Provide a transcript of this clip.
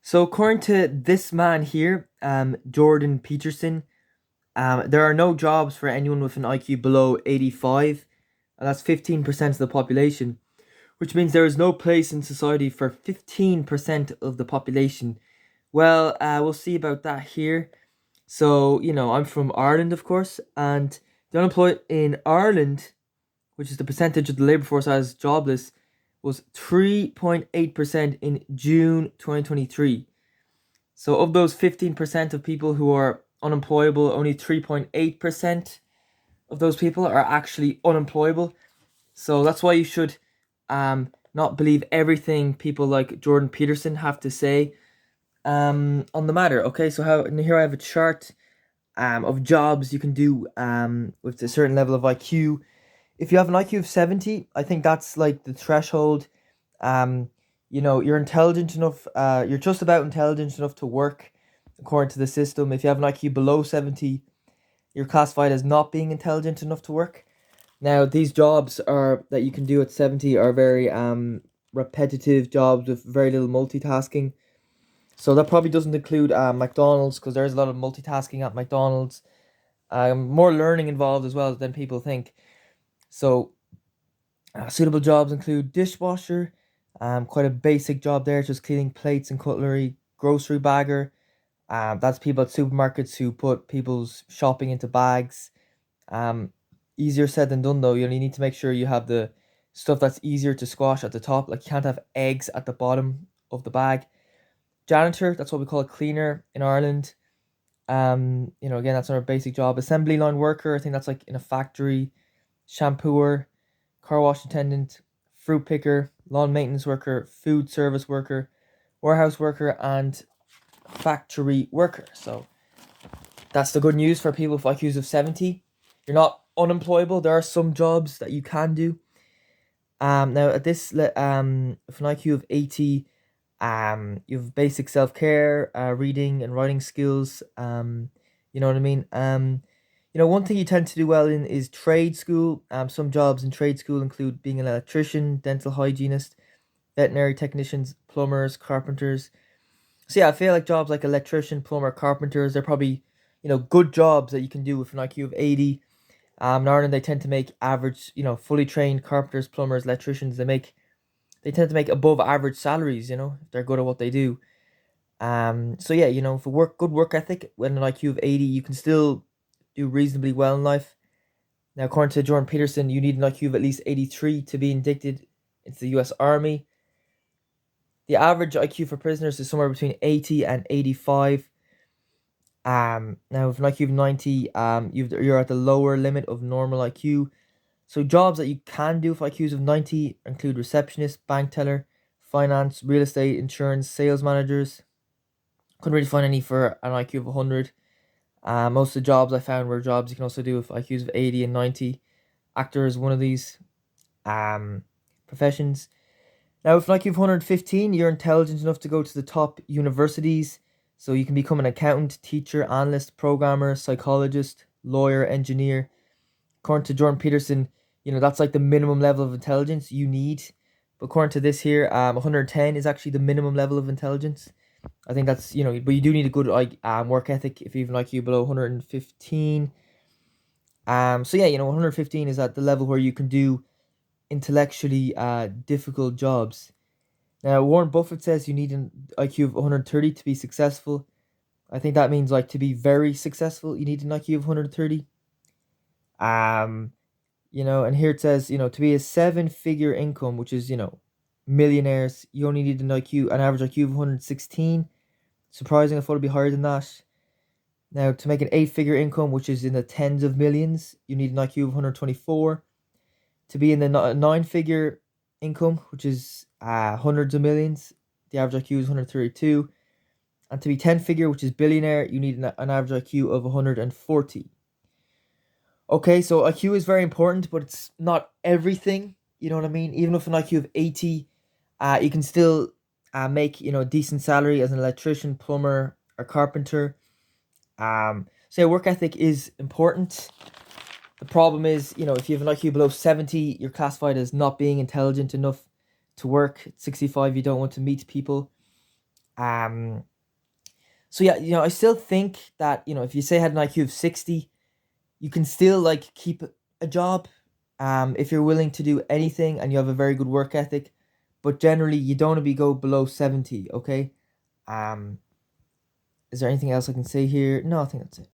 So according to this man here, Jordan Peterson, there are no jobs for anyone with an IQ below 85, and that's 15% of the population, which means there is no place in society for 15% of the population. Well, we'll see about that here. So, I'm from Ireland, of course, and the unemployed in Ireland, which is the percentage of the labour force as jobless, was 3.8% in June 2023. So of those 15% of people who are unemployable, only 3.8% of those people are actually unemployable. So that's why you should not believe everything people like Jordan Peterson have to say on the matter. Okay, so and here I have a chart of jobs you can do with a certain level of IQ. If you have an IQ of 70, I think that's like the threshold. Um, you're intelligent enough, you're just about intelligent enough to work according to the system. If you have an IQ below 70, you're classified as not being intelligent enough to work. Now, these jobs are that you can do at 70 are very repetitive jobs with very little multitasking. So that probably doesn't include McDonald's, because there's a lot of multitasking at McDonald's. More learning involved as well than people think. So suitable jobs include dishwasher, quite a basic job there, just cleaning plates and cutlery. Grocery bagger, that's people at supermarkets who put people's shopping into bags. Um, Easier said than done though. You need to make sure you have the stuff that's easier to squash at the top. Like you can't have eggs at the bottom of the bag. Janitor, that's what we call a cleaner in Ireland. Again, that's another basic job. Assembly line worker, I think that's like in a factory. Shampooer, car wash attendant, fruit picker, lawn maintenance worker, food service worker, warehouse worker, and factory worker. So that's the good news for people with IQs of 70. You're not unemployable. There are some jobs that you can do. Now at this with an IQ of 80, you have basic self-care, reading and writing skills. You know what I mean? One thing you tend to do well in is trade school. Some jobs in trade school include being an electrician, dental hygienist, veterinary technicians, plumbers, carpenters. So yeah, I feel like jobs like electrician, plumber, carpenters, they're probably, good jobs that you can do with an IQ of 80. In Ireland, they tend to make average, fully trained carpenters, plumbers, electricians, they tend to make above average salaries, if they're good at what they do. So yeah, for good work ethic, with an IQ of 80, you can still do reasonably well in life. Now, according to Jordan Peterson, you need an IQ of at least 83 to be inducted into the US Army. The average IQ for prisoners is somewhere between 80 and 85. Now with an IQ of 90, you're at the lower limit of normal IQ. So jobs that you can do with IQs of 90 include receptionist, bank teller, finance, real estate, insurance, sales managers. Couldn't really find any for an IQ of 100. Most of the jobs I found were jobs you can also do with IQs of 80 and 90. Actor is one of these professions. Now, with an IQ of 115, you're intelligent enough to go to the top universities. So you can become an accountant, teacher, analyst, programmer, psychologist, lawyer, engineer. According to Jordan Peterson, that's like the minimum level of intelligence you need. But according to this here, 110 is actually the minimum level of intelligence. I think that's, but you do need a good work ethic if you have an IQ below 115. So yeah, 115 is at the level where you can do intellectually difficult jobs. Now, Warren Buffett says you need an IQ of 130 to be successful. I think that means like to be very successful, you need an IQ of 130. And here it says, to be a seven-figure income, which is, millionaires, you only need an average IQ of 116. Surprising, I thought it'd be higher than that. Now, to make an eight-figure income, which is in the tens of millions, you need an IQ of 124. To be in the nine-figure income, which is hundreds of millions, the average IQ is 132. And to be 10-figure, which is billionaire, you need an average IQ of 140. Okay, so IQ is very important, but it's not everything. You know what I mean? Even with an IQ of 80, you can still make, a decent salary as an electrician, plumber, or carpenter. So yeah, work ethic is important. The problem is, if you have an IQ below 70, you're classified as not being intelligent enough to work. At 65, you don't want to meet people. Um, so yeah, I still think that, if you say I had an IQ of 60, you can still like keep a job, if you're willing to do anything and you have a very good work ethic. But generally, you don't want to be go below 70. Okay. Um, is there anything else I can say here? No, I think that's it.